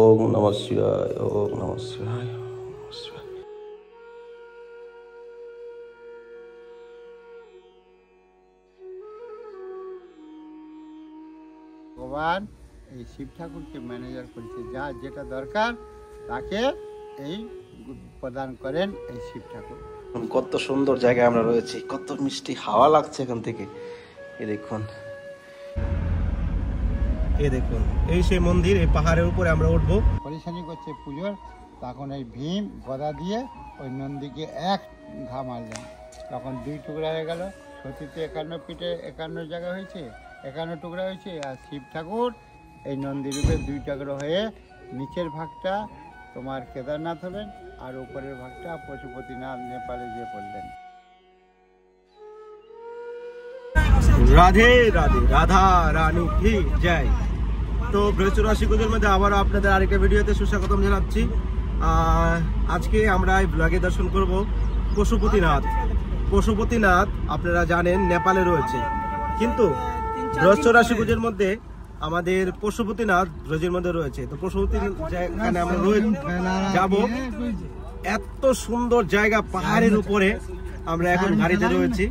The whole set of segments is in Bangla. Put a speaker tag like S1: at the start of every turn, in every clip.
S1: ওম নমঃ শিবায়, ওম নমঃ শিবায়, ওম নমঃ শিবায়।
S2: ভগবান এই শিব ঠাকুরকে ম্যানেজার করেছে, যা যেটা দরকার তাকে এই প্রদান করেন এই শিব ঠাকুর।
S1: কত সুন্দর জায়গায় আমরা রয়েছি, কত মিষ্টি হাওয়া লাগছে এখান থেকে। এই দেখুন, এই দেখুন, এই সেই মন্দির, এই পাহাড়ের উপরে আমরা উঠবো।
S2: পরিশানি করছে পুজোর, তখন এই ভীম গদা দিয়ে ওই নন্দীকে এক ঘা মারলেন, তখন দুই টুকরা হয়ে গেল। সতীতে 51 পিঠে 51 জায়গা হয়েছে, 51 টুকরা হয়েছে। আর শিব ঠাকুর এই নন্দীরূপে 2 টুকরা হয়ে নিচের ভাগটা তোমার কেদারনাথ হলেন, আর উপরের ভাগটা পশুপতিনাথ নেপালে গিয়ে পড়লেন।
S1: রাধে রাধে, রাধা রানী কি জয়। তো বৃহস্পতি রাশি পুজোর মধ্যে আবারও আপনাদের আরেকটা ভিডিওতে সুস্বাগতম জানাচ্ছি। আজকে আমরা এই ব্লগে দর্শন করব পশুপতিনাথ। পশুপতিনাথ আপনারা জানেন নেপালে রয়েছে, কিন্তু বৃহস্পতি রাশি পুজোর মধ্যে আমাদের পশুপতিনাথ ব্রজের মধ্যে রয়েছে। তো পশুপতিনাথ যেখানে আমরা যাব, এত সুন্দর জায়গা, পাহাড়ের উপরে আমরা এখন গাড়িতে রয়েছি।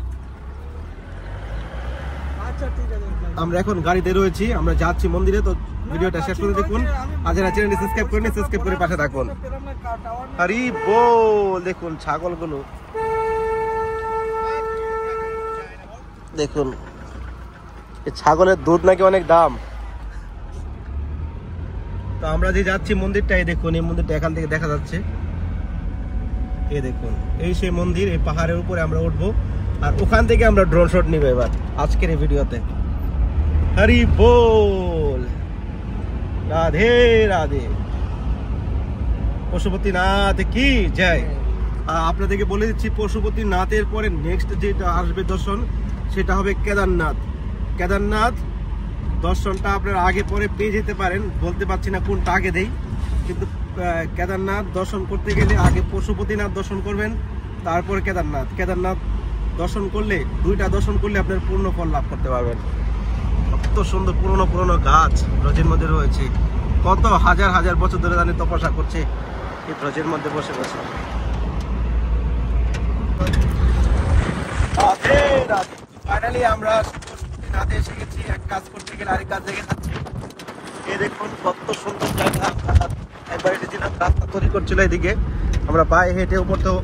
S1: আমরা যাচ্ছি মন্দিরে। তো ভিডিওটা শেষ করে দেখুন, আর যারা চ্যানেলটি সাবস্ক্রাইব করেনি সাবস্ক্রাইব করে পাশে থাকুন। হরি বল। দেখুন ছাগলগুলো, দেখুন এই ছাগলের দুধ নাকি অনেক দাম। তো আমরা যে যাচ্ছি মন্দিরটা, এই দেখুন, এই মন্দিরটা এখান থেকে দেখা যাচ্ছে। এই দেখুন, এই সেই মন্দির, এই পাহাড়ের উপরে আমরা উঠবো, আর ওখান থেকে আমরা ড্রোন শট নিব এবার আজকের এই ভিডিওতে। হরি বল, রাধে রাধে, পশুপতিনাথ কি জয়। আপনাদেরকে বলে দিচ্ছি, পশুপতিনাথের পরে নেক্সট যেটা আসবে দর্শন, সেটা হবে কেদারনাথ। কেদারনাথ দর্শনটা আপনারা আগে পরে পেয়ে যেতে পারেন, বলতে পারছি না কোনটা আগে দেই, কিন্তু কেদারনাথ দর্শন করতে গেলে আগে পশুপতিনাথ দর্শন করবেন, তারপরে কেদারনাথ। কেদারনাথ দর্শন করলে, দুইটা দর্শন করলে আপনার পূর্ণ ফল লাভ করতে পারবেন। কত সুন্দর পুরনো পুরনো গাছ ব্রজের মধ্যে রয়েছে, কত হাজার হাজার বছর ধরে জানি তপস্যা করছে এই ব্রজের মধ্যে বসে বসে। ফাইনালি আমরা রাতে এসে গেছি। এক কাজ করতে গেলে আরেক কাজ দেখে যাচ্ছি। এই দেখুন কত সুন্দর জায়গা। একবার এসেছিলাম, রাস্তা তৈরি করছিল এদিকে, আমরা পায়ে হেঁটে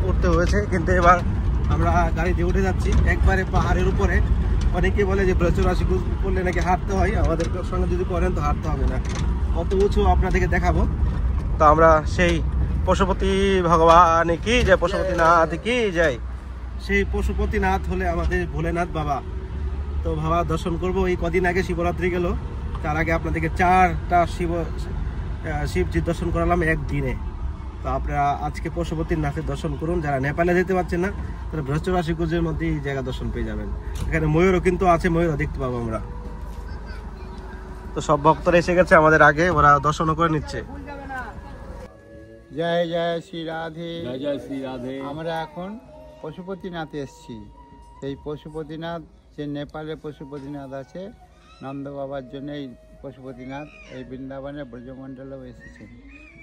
S1: উঠতে হয়েছে, কিন্তু এবার আমরা গাড়িতে উঠে যাচ্ছি একবারে পাহাড়ের উপরে। অনেকে বলে যে বৃহস্পতি রাশি করলে নাকি হাঁটতে হয়, আমাদের সঙ্গে যদি করেন তো হাঁটতে হবে না, কত উঁচু আপনাদেরকে দেখাবো। তো আমরা সেই পশুপতি ভগবান কি যায়, পশুপতিনাথ কি যায়, সেই পশুপতিনাথ হলে আমাদের ভোলেনাথ বাবা। তো বাবা দর্শন করবো। এই কদিন আগে শিবরাত্রি গেল, তার আগে আপনাদেরকে 4টা শিবজির দর্শন করালাম একদিনে। তো আপনারা আজকে পশুপতিনাথের দর্শন করুন। যারা নেপালে যেতে পারছেন না, তারা বৃহস্পতি রাশি কুজের মধ্যে এই জায়গা দর্শন পেয়ে যাবেন। এখানে ময়ূরও কিন্তু আছে, ময়ূরও দেখতে পাবো আমরা। তো সব ভক্তরা এসে গেছে আমাদের আগে, ওরা দর্শনও করে নিচ্ছে।
S2: জয় জয় শ্রী রাধে,
S3: জয় জয় শ্রী রাধে।
S2: আমরা এখন পশুপতিনাথে এসেছি। সেই পশুপতিনাথ, যে নেপালে পশুপতিনাথ আছে, নন্দ বাবার জন্য এই পশুপতিনাথ এই বৃন্দাবনে ব্রজমণ্ডলেও এসেছেন।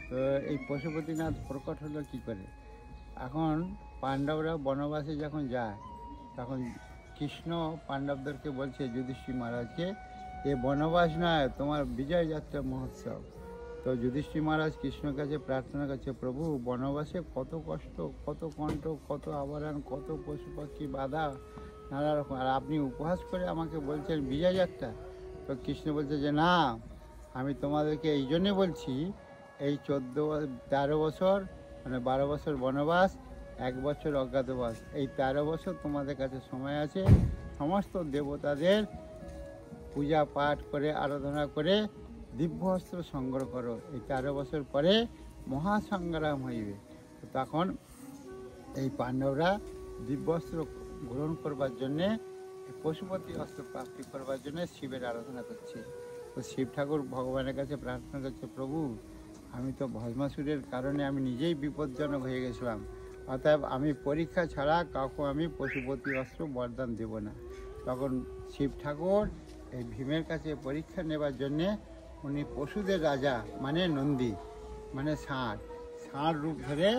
S2: তো এই পশুপতিনাথ প্রকট হলো কী করে? এখন পাণ্ডবরা বনবাসে যখন যায়, তখন কৃষ্ণ পাণ্ডবদেরকে বলছে, যুধিষ্ঠির মহারাজকে, এ বনবাস নয়, তোমার বিজয় যাত্রা মহোৎসব। তো যুধিষ্ঠির মহারাজ কৃষ্ণের কাছে প্রার্থনা করছে, প্রভু বনবাসে কত কষ্ট, কত কণ্ঠ, কত আবরণ, কত পশু পাখি বাধা, নানা রকম, আর আপনি উপহাস করে আমাকে বলছেন বিজয় যাত্রা। তো কৃষ্ণ বলছে যে না, আমি তোমাদেরকে এই জন্যে বলছি, এই 13 বছর মানে 12 বছর বনবাস, 1 বছর অজ্ঞাতবাস, এই 13 বছর তোমাদের কাছে সময় আছে। সমস্ত দেবতাদের পূজা পাঠ করে, আরাধনা করে দিব্য অস্ত্র সংগ্রহ করো। এই 13 বছর পরে মহাসংগ্রাম হইবে। তখন এই পাণ্ডবরা দিব্য অস্ত্র গ্রহণ করবার জন্যে, পশুপতি অস্ত্র প্রাপ্তি করবার জন্য শিবের আরাধনা করছে। তো শিব ঠাকুর ভগবানের কাছে প্রার্থনা করছে, প্রভু আমি তো ভস্মাসুরের কারণে আমি নিজেই বিপজ্জনক হয়ে গেছিলাম, অতএব আমি পরীক্ষা ছাড়া কাউকে আমি পশুপতি অস্ত্র বরদান দেব না। তখন শিব ঠাকুর এই ভীমের কাছে পরীক্ষা নেবার জন্যে উনি পশুদের রাজা মানে নন্দী মানে ষাঁড়, ষাঁড় রূপ ধরে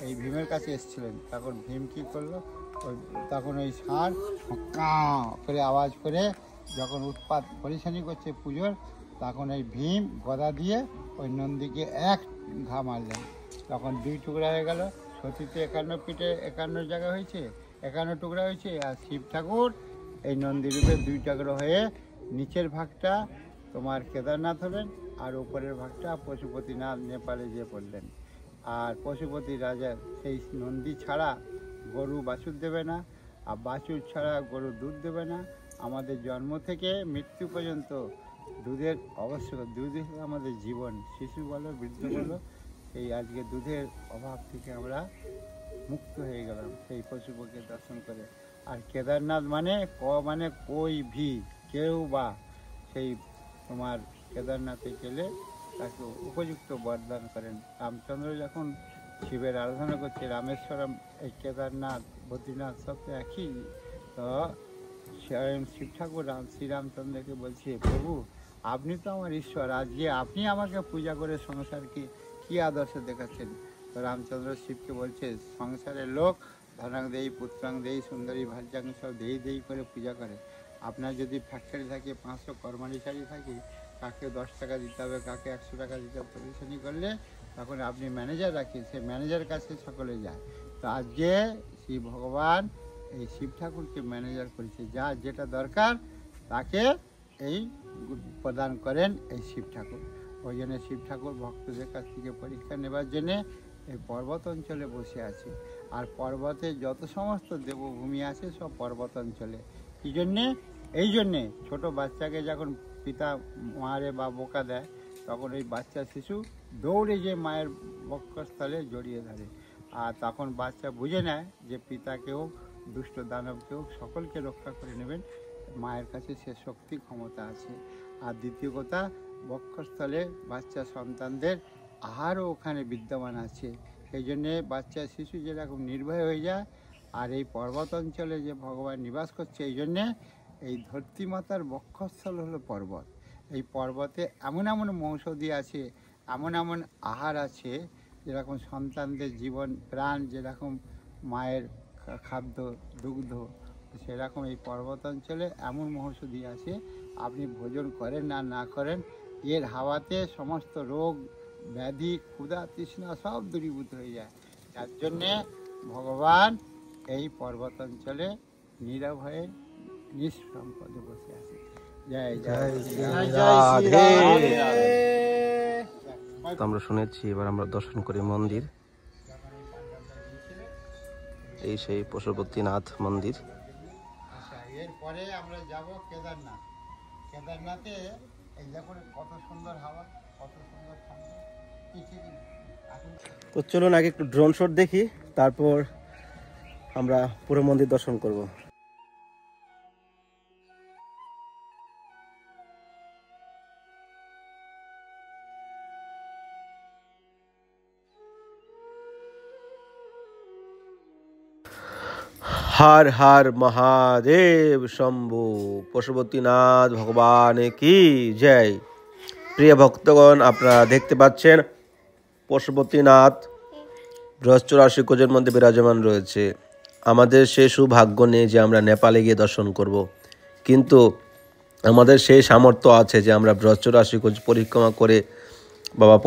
S2: এই ভীমের কাছে এসেছিলেন। তখন ভীম কী করলো, তখন ওই ষাঁড় কাঁ করে আওয়াজ করে যখন উৎপাত পরিশানি করছে পুজোর, তখন এই ভীম গদা দিয়ে ওই নন্দীকে এক ঘা মারলেন। তখন 2 টুকরা হয়ে গেল। সতীতে 51 পিঠে 51 জায়গা হয়েছে, 51 টুকরা হয়েছে। আর শিব ঠাকুর এই নন্দী রূপে 2 টুকরো হয়ে নিচের ভাগটা তোমার কেদারনাথ হলেন, আর উপরের ভাগটা পশুপতিনাথ নেপালে যেয়ে পড়লেন। আর পশুপতি রাজার সেই নন্দী ছাড়া গরু বাছুর দেবে না, আর বাছুর ছাড়া গরু দুধ দেবে না। আমাদের জন্ম থেকে মৃত্যু পর্যন্ত দুধের অবশ্যক, দুধ আমাদের জীবন। শিশু বলো বৃদ্ধ বলো, এই আজকে দুধের অভাব থেকে আমরা মুক্ত হয়ে গেলাম সেই পশুপতিকে দর্শন করে। আর কেদারনাথ মানে মানে কই ভি কেউ বা, সেই তোমার কেদারনাথে গেলে তাকে উপযুক্ত বরদান করেন। রামচন্দ্র যখন শিবের আরাধনা করছে, রামেশ্বরম এই কেদারনাথ বদ্রীনাথ সব তো একই, তো স্বয়ং শিব ঠাকুর শ্রীরামচন্দ্রকে বলছে, প্রভু আপনি তো আমার ঈশ্বর, আজকে আপনি আমাকে পূজা করে সংসারকে কী আদর্শ দেখাচ্ছেন। তো রামচন্দ্র শিবকে বলছে, সংসারের লোক ধনাং দেই পুত্রাং দেই সুন্দরী ভাজ্যাং সব দেই করে পূজা করে। আপনার যদি ফ্যাক্টরি থাকে, 500 কর্মচারী থাকে, কাকে 10 টাকা দিতে হবে, কাকে 100 টাকা দিতে হবে, পরিশ্রম করলে তখন আপনি ম্যানেজার রাখেন, সেই ম্যানেজার কাছে সকলে যায়। তো আজকে শ্রী ভগবান এই শিব ঠাকুরকে ম্যানেজার করেছে, যা যেটা দরকার তাকে এই প্রদান করেন এই শিব ঠাকুর। ওই জন্য শিব ঠাকুর ভক্তদের কাছ থেকে পরীক্ষা নেবার জন্যে এই পর্বত অঞ্চলে বসে আছে। আর পর্বতে যত সমস্ত দেবভূমি আছে সব পর্বত অঞ্চলে। এই জন্যে ছোট বাচ্চাকে যখন পিতা মারে বা বোকা দেয়, তখন এই বাচ্চা শিশু দৌড়ে যে মায়ের বক্ষস্থলে জড়িয়ে ধরে। আর তখন বাচ্চা বুঝে নেয় যে পিতাকেও দুষ্ট দানবকেও সকলকে রক্ষা করে নেবেন, মায়ের কাছে সে শক্তি ক্ষমতা আছে। আর দ্বিতীয় কথা, বক্ষস্থলে বাচ্চা সন্তানদের আহারও ওখানে বিদ্যমান আছে। সেই জন্যে বাচ্চা শিশু যেরকম নির্ভয় হয়ে যায়। আর এই পর্বত অঞ্চলে যে ভগবান নিবাস করছে, এই জন্যে এই ধরতী মাতার বক্ষস্থল হলো পর্বত। এই পর্বতে এমন এমন ঔষধি আছে, এমন এমন আহার আছে, যেরকম সন্তানদের জীবন প্রাণ যেরকম মায়ের খাদ্য দুগ্ধ, সেরকম এই পর্বত অঞ্চলে এমন ঔষধি আছে, আপনি ভোজন করেন আর না করেন, এর হাওয়াতে সমস্ত রোগ ব্যাধি ক্ষুধা তৃষ্ণা সব দূরীভূত হয়ে যায়। তার জন্যে ভগবান এই পর্বত অঞ্চলে নীরব হয়ে নিষ্সম্পদে বসে আছে। জয় জয়
S1: তো আমরা শুনেছি, এবার আমরা দর্শন করি মন্দির। এই সেই পশুপতিনাথ মন্দির।
S2: এরপরে আমরা যাব কেদারনাথ। কেদারনাথে এই দেখুন কত সুন্দর হাওয়া, কত সুন্দর ঠান্ডা।
S1: তো চলুন আগে একটু ড্রোন শট দেখি, তারপর আমরা পুরো মন্দির দর্শন করব। हर हर महादेव शंभु पशुपतिनाथ भगवान की जय। प्रिय भक्तगण, আপনারা দেখতে পাচ্ছেন পশুপতিনাথ বৃহস্পতি রাশি কোজের মধ্যে বিরাজমান রয়েছে। আমাদের সেই সৌভাগ্য নেই যে আমরা নেপালে গিয়ে দর্শন করব, কিন্তু আমাদের সেই সামর্থ্য আছে যে আমরা বৃহস্পতি রাশি কোজ পরিক্রমা করে বাবা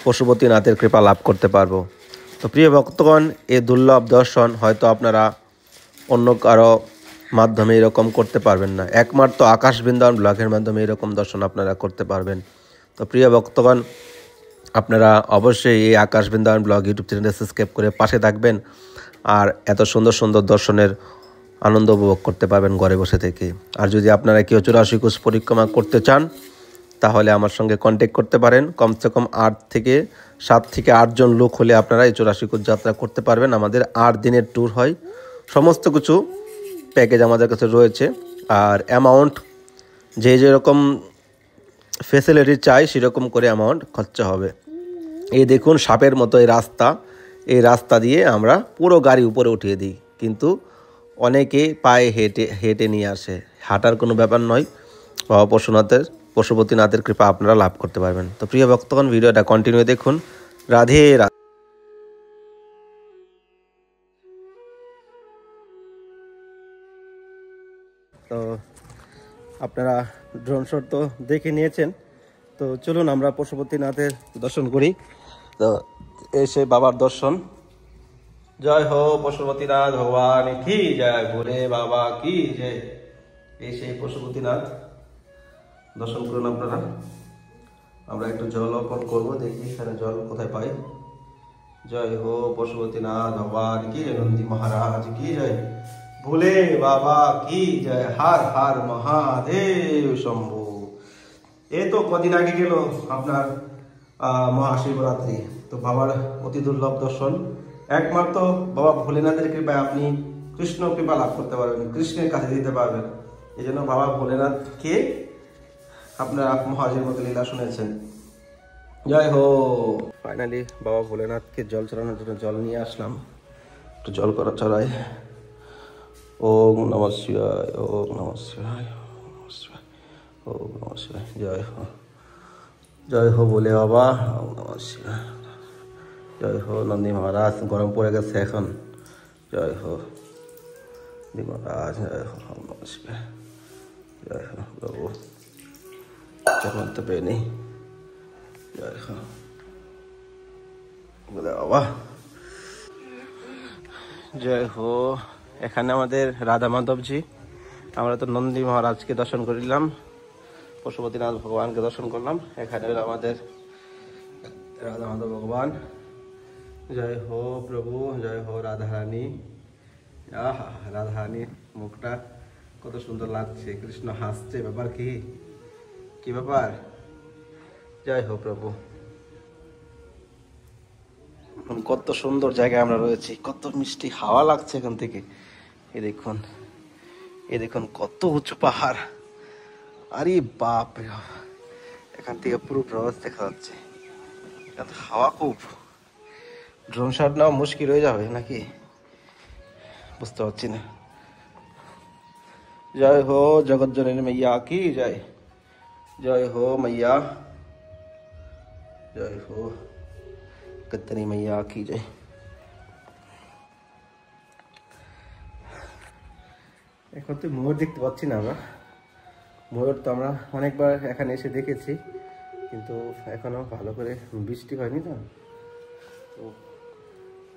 S1: পশুপতিনাথের কৃপা লাভ করতে পারবো। তো প্রিয় ভক্তগণ, এই দুর্লভ দর্শন হয়তো আপনারা অন্য কারো মাধ্যমে এরকম করতে পারবেন না, একমাত্র আকাশ বৃন্দাবন ব্লগের মাধ্যমে এরকম দর্শন আপনারা করতে পারবেন। তো প্রিয় ভক্তগণ, আপনারা অবশ্যই এই আকাশ বৃন্দাবন ব্লগ ইউটিউব চ্যানেলটা সাবস্ক্রাইব করে পাশে থাকবেন, আর এত সুন্দর সুন্দর দর্শনের আনন্দ উপভোগ করতে পারবেন ঘরে বসে থেকে। আর যদি আপনারা কেউ 84 কোষ পরিক্রমা করতে চান, তাহলে আমার সঙ্গে কন্ট্যাক্ট করতে পারেন। কমসে কম 7 থেকে 8 জন লোক হলে আপনারা এই 84 কোষ যাত্রা করতে পারবেন। আমাদের 8 দিনের ট্যুর হয়, সমস্ত কিছু প্যাকেজ আমাদের কাছে রয়েছে। আর অ্যামাউন্ট যেরকম ফেসিলিটি চাই সেরকম করে অ্যামাউন্ট খরচা হবে। এই দেখুন সাপের মতো এই রাস্তা দিয়ে আমরা পুরো গাড়ি উপরে উঠিয়ে দিই, কিন্তু অনেকে পায়ে হেঁটে নিয়ে আসে। হাঁটার কোনো ব্যাপার নয়, বাবা পশুনাথের পশুপতিনাথের কৃপা আপনারা লাভ করতে পারবেন। তো প্রিয় ভক্তগণ, ভিডিওটা কন্টিনিউ দেখুন। রাধে রাধে। তো আপনারা ড্রোন শট তো দেখে নিয়েছেন, তো চলুন আমরা পশুপতিনাথের দর্শন করি। তো এসে বাবার দর্শন। জয় হো পশুপতিনাথ ভগবান কি জয়, ভোলে বাবা কি জয়। এই সেই পশুপতিনাথ, দর্শন করুন আপনারা। আমরা একটু জল অর্পণ করবো, দেখি এখানে জল কোথায় পাই। জয় হো পশুপতিনাথ ভগবান কি, নন্দী মহারাজ কি জয়, ভোলে বাবা কি জয়, হার হার মহাদেব শম্ভু। এই তো কদিন আগে গেল আপনার মহাশিবরাত্রি। তো বাবার অতি দুর্লভ দর্শন, একমাত্র বাবা ভোলেনাথের কৃপায় আপনি কৃষ্ণ কৃপা লাভ করতে পারবেন, কৃষ্ণের কাছে দিতে পারবেন। এই জন্য বাবা ভোলেনাথকে আপনারা মহাজের মতো লীলা শুনেছেন। জয় হো। ফাইনালি বাবা ভোলেনাথকে জল চড়ানোর জন্য জল নিয়ে আসলাম, একটু জল করা চড়াই। ওম নমঃ শিবায়, ওম নমঃ শিবায়, ওম নমঃ শিবায়। জয় হো, জয় হো বলে বাবা, ওম নমঃ শিবায়। জয় হো নন্দী মহারাজ, গরম পড়ে গেছে এখন। জয় হো নন্দী মহারাজ, জয় হো, ওম নমঃ শিবায়। জয় হো প্রভু, যখন তো পেয়ে নেই। জয় হো বলে বাবা। জয় হো। এখানে আমাদের রাধা মাধবজি, আমরা তো নন্দী মহারাজকে দর্শন করিলাম, পশুপতিনাথ ভগবানকে দর্শন করলাম। এখানে আমাদের রাধা মাধব ভগবান। জয় হো প্রভু, জয় হো রাধারানী। আহা, রাধারানীর মুখটা কত সুন্দর লাগছে, কৃষ্ণ হাসছে, ব্যাপার কি, কি ব্যাপার। জয় হো প্রভু। কত সুন্দর জায়গায় আমরা রয়েছি, কত মিষ্টি হাওয়া লাগছে এখান থেকে। এই দেখুন, এই দেখুন কত উঁচু পাহাড়। আরে বাপ রে, এখান থেকে পুরো প্রবাস দেখা যাচ্ছে। হাওয়া খুব, ড্রোন শট নেওয়া মুশকিল হয়ে যাবে নাকি, বুঝতে পারছি না। জয় হো জগৎ জননী मैया কি জয়, জয় হো मैया, জয় হো কত্তনী मैया কি জয়। এখন তো ময়ূর দেখতে পাচ্ছি না আমরা। ময়ূর তো আমরা অনেকবার এখানে এসে দেখেছি, কিন্তু এখনো ভালো করে বৃষ্টি হয়নি, তো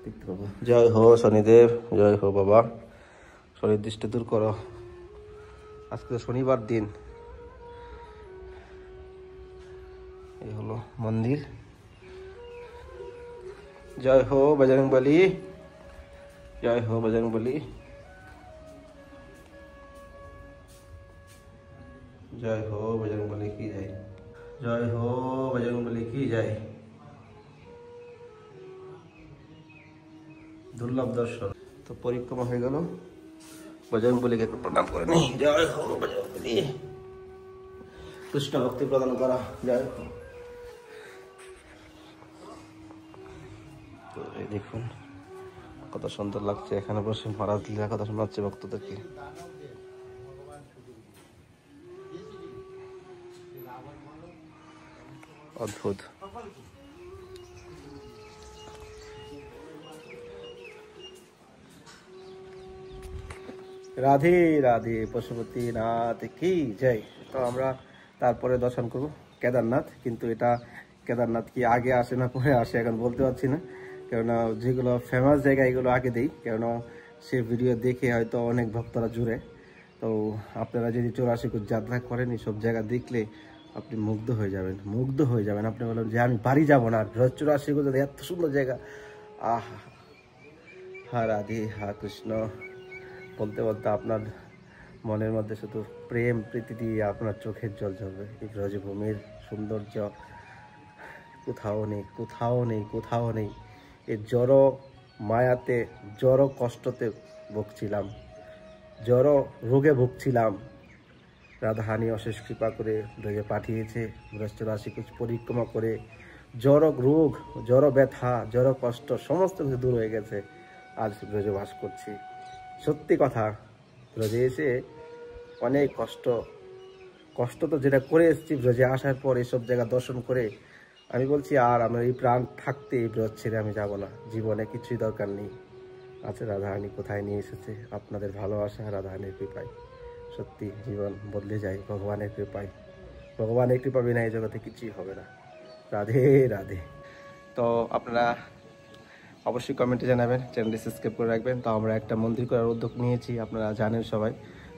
S1: দেখতে পাবো। জয় হো শনিদেব, জয় হো বাবা, শনির দৃষ্টি দূর করো। আজকে তো শনিবার দিন। এই হলো মন্দির। জয় হো বজরংবলী, জয় হো বজরংবলী, জয় হো বজরংবলী কি জয়, জয় হো বজরংবলী কি জয়। দুর্লভ দর্শন। তো পরিক্রমা হয়ে গেল, বজরংবলীকে একটু প্রণাম করে নিই। জয় হো বজরংবলী, কৃষ্ণ ভক্তি প্রদান করা। জয় হো। তো এই দেখুন কত সুন্দর লাগছে, এখানে বসে মহারাজ লীলা কথা শোনাচ্ছে ভক্তদেরকে। অদ্ভুত। রাধে রাধে, পশুপতিনাথ কি জয়। তো আমরা তারপরে দর্শন করব কেদারনাথ, কিন্তু এটা কেদারনাথ কি আগে আসে না পরে আসে এখন বলতে পারছি না, কেননা যেগুলো ফেমাস জায়গা এগুলো আগে দিই, কেননা সে ভিডিও দেখে হয়তো অনেক ভক্তরা জুড়ে। তো আপনারা যদি 84 কোটি যাত্রা করেন, সব জায়গা দেখলে আপনি মুগ্ধ হয়ে যাবেন, মুগ্ধ হয়ে যাবেন। আপনি বলেন যে আমি বাড়ি যাবো না, 84 কোটি এত সুন্দর জায়গা। আহা, হা রাধে, হা কৃষ্ণ বলতে বলতে আপনার মনের মধ্যে শুধু প্রেম প্রীতি দিয়ে আপনার চোখের জল ঝরবে। এই ব্রজভূমির সৌন্দর্য কোথাও নেই, কোথাও নেই, কোথাও নেই। এই জড় মায়াতে, জড় কষ্টতে ভুগছিলাম, জড় রোগে ভুগছিলাম। রাধাহানি অশেষ কৃপা করে ব্রজে পাঠিয়েছে, 84 কোটি পরিক্রমা করে জড় রোগ, জড় ব্যথা, জড় কষ্ট সমস্ত কিছু দূর হয়ে গেছে। আজ ব্রজে বাস করছি। সত্যি কথা, ব্রজে এসে অনেক কষ্ট কষ্ট তো যেটা করে এসেছি ব্রজে আসার পর এসব জায়গা দর্শন করে আমি বলছি আর আমার এই প্রাণ থাকতে এই ব্রজ ছেড়ে আমি যাব না, জীবনে কিছুই দরকার নেই। আচ্ছা রাধারানী কোথায় নিয়ে এসেছে, আপনাদের ভালোবাসা রাধারানীর কৃপায় সত্যি জীবন বদলে যায় ভগবানের কৃপায়। ভগবানের কৃপা বিনা এই জগতে কিছুই হবে না। রাধে রাধে। তো আপনারা অবশ্যই কমেন্টে জানাবেন, চ্যানেলটি সাবস্ক্রাইব করে রাখবেন। তো আমরা একটা মন্দির করার উদ্যোগ নিয়েছি, আপনারা জানেন সবাই।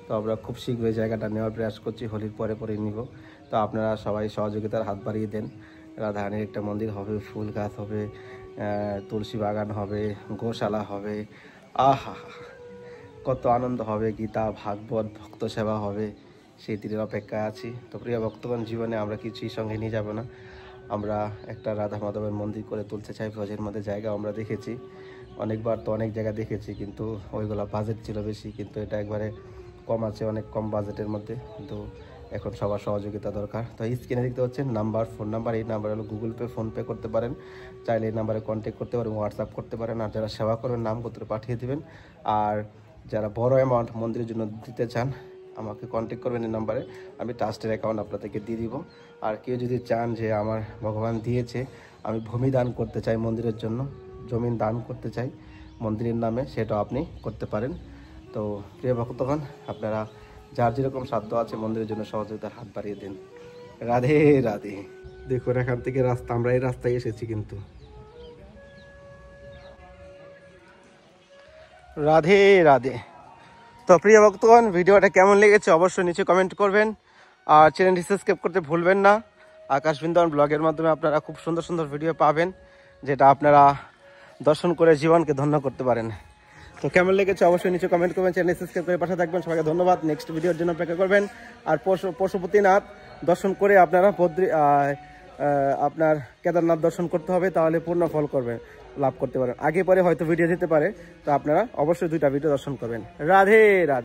S1: তো আমরা খুব শীঘ্রই জায়গাটা নেওয়ার প্রয়াস করছি, হোলির পরে পরে নিব। তো আপনারা সবাই সহযোগিতার হাত বাড়িয়ে দেন। রাধারানীর একটা মন্দির হবে, ফুল গাছ হবে, তুলসী বাগান হবে, গোশালা হবে, আহা কত আনন্দ হবে, গীতা ভাগবত ভক্ত সেবা হবে, সেই দিনের অপেক্ষায় আছি। তো প্রিয় ভক্তগণ, জীবনে আমরা কিছুই সঙ্গে নিয়ে যাব না, আমরা একটা রাধা মাধবের মন্দির করে তুলতে চাই। ব্রজের মধ্যে জায়গা আমরা দেখেছি অনেকবার, তো অনেক জায়গা দেখেছি, কিন্তু ওইগুলো বাজেট ছিল বেশি, কিন্তু এটা একবারে কম আছে, অনেক কম বাজেটের মধ্যে। কিন্তু এখন সবার সহযোগিতা দরকার। তো এই স্ক্রিনে দেখতে পাচ্ছেন নাম্বার, ফোন নাম্বার, এই নাম্বার হলো গুগল পে, ফোনপে করতে পারেন, চাইলে এই নাম্বারে কন্ট্যাক্ট করতে পারেন, হোয়াটসঅ্যাপ করতে পারেন। আর যারা সেবা করবেন নামপত্র পাঠিয়ে দেবেন। আর যারা বড় অ্যামাউন্ট মন্দিরের জন্য দিতে চান আমাকে কন্ট্যাক্ট করবেন এই নাম্বারে, আমি ট্রাস্টের অ্যাকাউন্ট আপনাদেরকে দিয়ে দিব। আর কেউ যদি চান যে আমার ভগবান দিয়েছে, আমি ভূমি দান করতে চাই মন্দিরের জন্য, জমিন দান করতে চাই মন্দিরের নামে, সেটাও আপনি করতে পারেন। তো প্রিয় ভক্তগণ, আপনারা যার যেরকম সাধ্য আছে মন্দিরের জন্য সহযোগিতার হাত বাড়িয়ে দিন। রাধে রাধে। দেখুন এখান থেকে রাস্তা, আমরা এই রাস্তায় এসেছি কিন্তু। রাধে রাধে। তো প্রিয় ভক্তগণ, ভিডিওটা কেমন লেগেছে অবশ্যই নিচে কমেন্ট করবেন। আর চ্যানেলটি সাবস্ক্রাইব করতে ভুলবেন না। আকাশ বৃন্দাবন ব্লগের মাধ্যমে আপনারা খুব সুন্দর সুন্দর ভিডিও পাবেন, যেটা আপনারা দর্শন করে জীবনকে ধন্য করতে পারেন। তো কেমন লেগেছে অবশ্যই নিচে কমেন্ট করবেন, চ্যানেল সাবস্ক্রাইব করে পাশে থাকবেন। সবাইকে ধন্যবাদ। নেক্সট ভিডিওর জন্য অপেক্ষা করবেন। আর পশুপতিনাথ দর্শন করে আপনারা আপনার কেদারনাথ দর্শন করতে হবে, তাহলে পূর্ণ ফল করবেন, লাভ করতে পারেন। আগে পরে হয়তো ভিডিও যেতে পারে, তো আপনারা অবশ্যই 2টা ভিডিও দর্শন করবেন। রাধে রাধে।